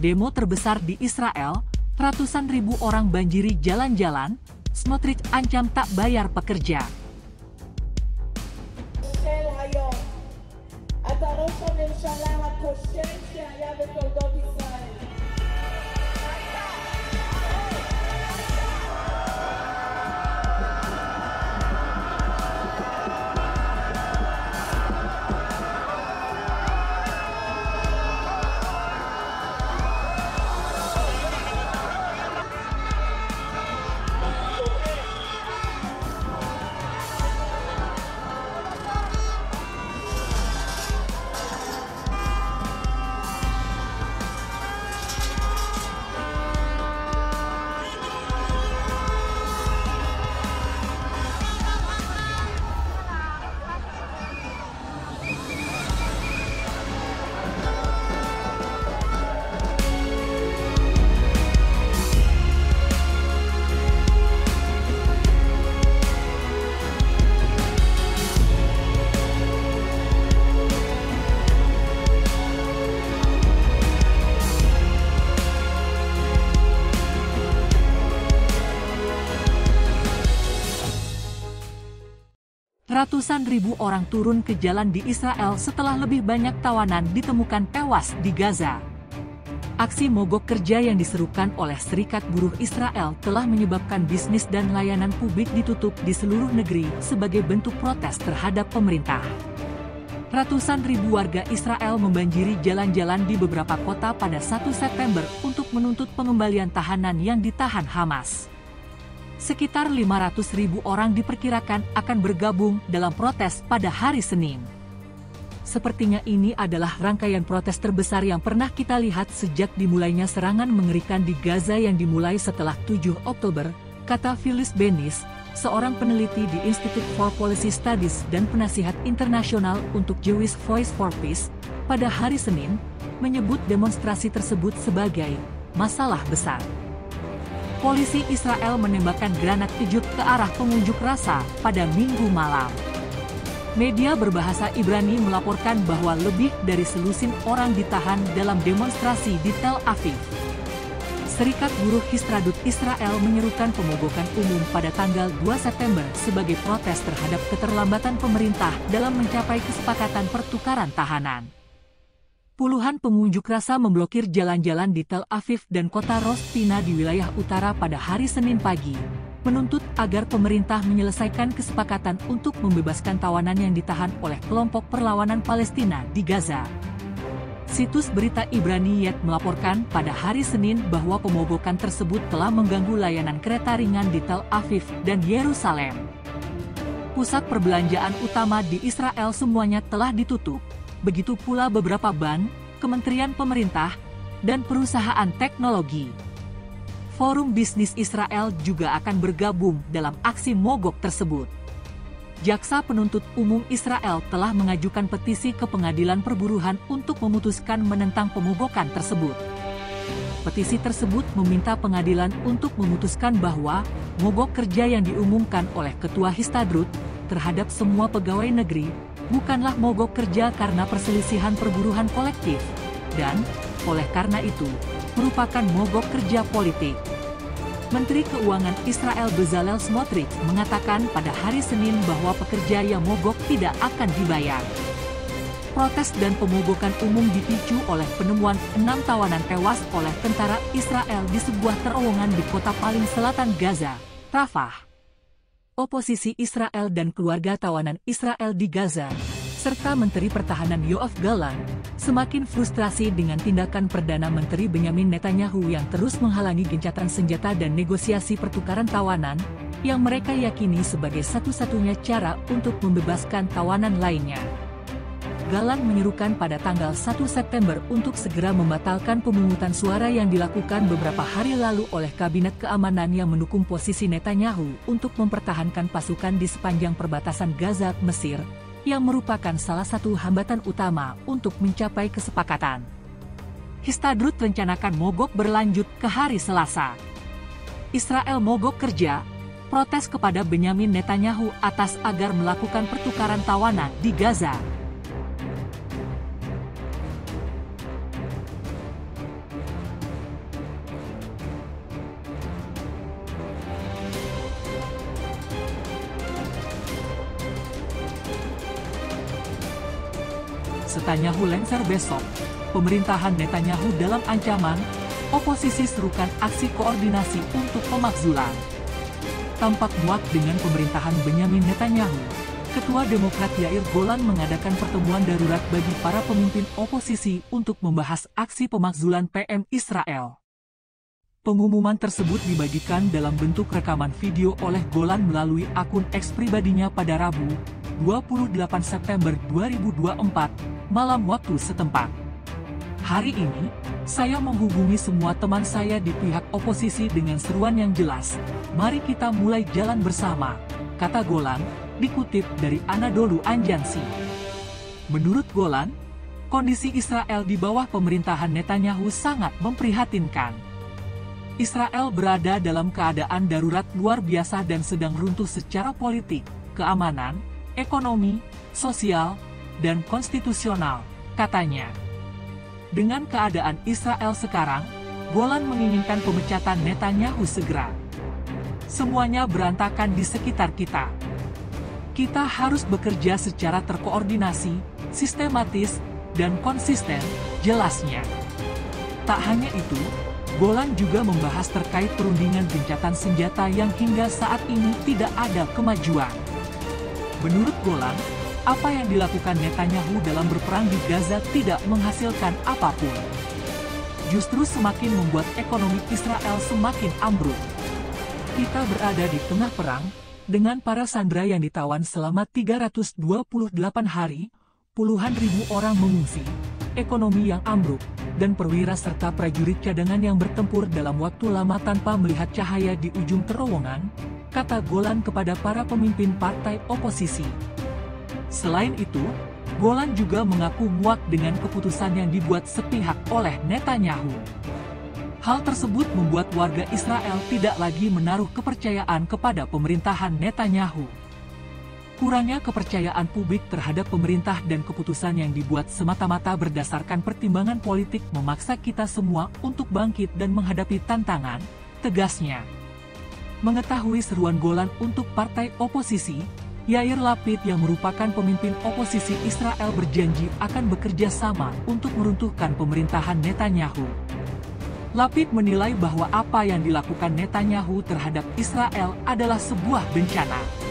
Demo terbesar di Israel, ratusan ribu orang banjiri jalan-jalan, Smotrich ancam tak bayar pekerja. אתה ראש הממשלה הכושל שהיה בתולדות ישראל. Ratusan ribu orang turun ke jalan di Israel setelah lebih banyak tawanan ditemukan tewas di Gaza. Aksi mogok kerja yang diserukan oleh Serikat Buruh Israel telah menyebabkan bisnis dan layanan publik ditutup di seluruh negeri sebagai bentuk protes terhadap pemerintah. Ratusan ribu warga Israel membanjiri jalan-jalan di beberapa kota pada 1 September untuk menuntut pengembalian tahanan yang ditahan Hamas. Sekitar 500 ribu orang diperkirakan akan bergabung dalam protes pada hari Senin. Sepertinya ini adalah rangkaian protes terbesar yang pernah kita lihat sejak dimulainya serangan mengerikan di Gaza yang dimulai setelah 7 Oktober, kata Phyllis Bennis, seorang peneliti di Institute for Policy Studies dan penasihat internasional untuk Jewish Voice for Peace, pada hari Senin, menyebut demonstrasi tersebut sebagai masalah besar. Polisi Israel menembakkan granat kejut ke arah pengunjuk rasa pada Minggu malam. Media berbahasa Ibrani melaporkan bahwa lebih dari selusin orang ditahan dalam demonstrasi di Tel Aviv. Serikat Buruh Histadrut Israel menyerukan pemogokan umum pada tanggal 2 September sebagai protes terhadap keterlambatan pemerintah dalam mencapai kesepakatan pertukaran tahanan. Puluhan pengunjuk rasa memblokir jalan-jalan di Tel Aviv dan kota Rosh Pina di wilayah utara pada hari Senin pagi, menuntut agar pemerintah menyelesaikan kesepakatan untuk membebaskan tawanan yang ditahan oleh kelompok perlawanan Palestina di Gaza. Situs berita Ibrani Yet melaporkan pada hari Senin bahwa pemogokan tersebut telah mengganggu layanan kereta ringan di Tel Aviv dan Yerusalem. Pusat perbelanjaan utama di Israel semuanya telah ditutup. Begitu pula beberapa bank, kementerian pemerintah, dan perusahaan teknologi. Forum Bisnis Israel juga akan bergabung dalam aksi mogok tersebut. Jaksa penuntut umum Israel telah mengajukan petisi ke pengadilan perburuhan untuk memutuskan menentang pemogokan tersebut. Petisi tersebut meminta pengadilan untuk memutuskan bahwa mogok kerja yang diumumkan oleh Ketua Histadrut terhadap semua pegawai negeri bukanlah mogok kerja karena perselisihan perburuhan kolektif, dan, oleh karena itu, merupakan mogok kerja politik. Menteri Keuangan Israel Bezalel Smotrich mengatakan pada hari Senin bahwa pekerja yang mogok tidak akan dibayar. Protes dan pemogokan umum dipicu oleh penemuan 6 tawanan tewas oleh tentara Israel di sebuah terowongan di kota paling selatan Gaza, Rafah. Oposisi Israel dan keluarga tawanan Israel di Gaza, serta Menteri Pertahanan Yoav Gallant, semakin frustrasi dengan tindakan Perdana Menteri Benyamin Netanyahu yang terus menghalangi gencatan senjata dan negosiasi pertukaran tawanan, yang mereka yakini sebagai satu-satunya cara untuk membebaskan tawanan lainnya. Gallant menyerukan pada tanggal 1 September untuk segera membatalkan pemungutan suara yang dilakukan beberapa hari lalu oleh Kabinet Keamanan yang mendukung posisi Netanyahu untuk mempertahankan pasukan di sepanjang perbatasan Gaza, Mesir, yang merupakan salah satu hambatan utama untuk mencapai kesepakatan. Histadrut rencanakan mogok berlanjut ke hari Selasa. Israel mogok kerja, protes kepada Benyamin Netanyahu atas agar melakukan pertukaran tawanan di Gaza. Netanyahu lengser besok, pemerintahan Netanyahu dalam ancaman, oposisi serukan aksi koordinasi untuk pemakzulan. Tampak muak dengan pemerintahan Benyamin Netanyahu, Ketua Demokrat Yair Golan mengadakan pertemuan darurat bagi para pemimpin oposisi untuk membahas aksi pemakzulan PM Israel. Pengumuman tersebut dibagikan dalam bentuk rekaman video oleh Golan melalui akun X pribadinya pada Rabu, 28 September 2024, malam waktu setempat. Hari ini, saya menghubungi semua teman saya di pihak oposisi dengan seruan yang jelas, mari kita mulai jalan bersama, kata Golan, dikutip dari Anadolu Ajansi. Menurut Golan, kondisi Israel di bawah pemerintahan Netanyahu sangat memprihatinkan. Israel berada dalam keadaan darurat luar biasa dan sedang runtuh secara politik, keamanan, ekonomi, sosial, dan konstitusional, katanya. Dengan keadaan Israel sekarang, Golan menginginkan pemecatan Netanyahu segera. Semuanya berantakan di sekitar kita. Kita harus bekerja secara terkoordinasi, sistematis, dan konsisten, jelasnya. Tak hanya itu, Golan juga membahas terkait perundingan gencatan senjata yang hingga saat ini tidak ada kemajuan. Menurut Golan, apa yang dilakukan Netanyahu dalam berperang di Gaza tidak menghasilkan apapun. Justru semakin membuat ekonomi Israel semakin ambruk. Kita berada di tengah perang, dengan para sandera yang ditawan selama 328 hari, puluhan ribu orang mengungsi, ekonomi yang ambruk, dan perwira serta prajurit cadangan yang bertempur dalam waktu lama tanpa melihat cahaya di ujung terowongan, kata Golan kepada para pemimpin partai oposisi. Selain itu, Golan juga mengaku muak dengan keputusan yang dibuat sepihak oleh Netanyahu. Hal tersebut membuat warga Israel tidak lagi menaruh kepercayaan kepada pemerintahan Netanyahu. Kurangnya kepercayaan publik terhadap pemerintah dan keputusan yang dibuat semata-mata berdasarkan pertimbangan politik memaksa kita semua untuk bangkit dan menghadapi tantangan, tegasnya. Mengetahui seruan Golan untuk partai oposisi, Yair Lapid yang merupakan pemimpin oposisi Israel berjanji akan bekerja sama untuk meruntuhkan pemerintahan Netanyahu. Lapid menilai bahwa apa yang dilakukan Netanyahu terhadap Israel adalah sebuah bencana.